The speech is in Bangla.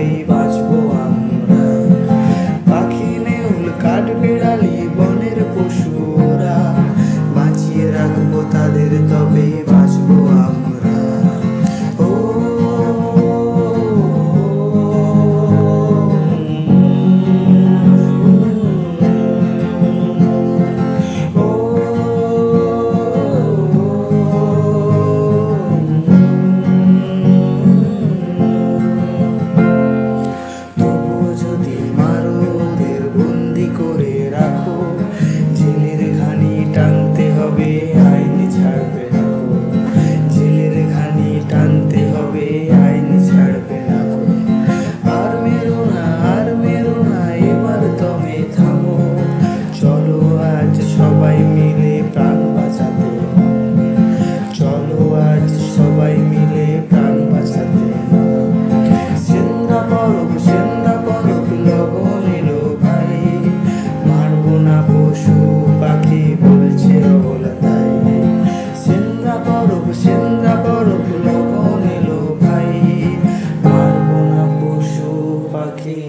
তবেই বাঁচবো আমরা। পাখি নেউল কাঠবিড়ালি বনের পশুরা, বাঁচিয়ে রাখবো তাদের তবেই বাঁচবো আমরা। ও যদি মারো ওদের বন্দি করে রাখো, জেলের ঘানি টানতে হবে আইন ছাড়বে না। জেলের ঘানি টানতে হবে আইন ছাড়বে না। আর মেরো না, আর মেরো না, এবার তবে থামো। চলো আজ সবাই মিলে প্রাণ বাঁচাতে, চলো আজ সবাই মিলে প্রাণ বাঁচাতে। সেন্দা পরব, সেন্দা পরব লগন এলো ভাই, মারবো না পশু পাখি বলছে অবলা তাই। সেন্দা পরব, সেন্দা পরব লগন এলো ভাই, মারবো না পশু পাখি।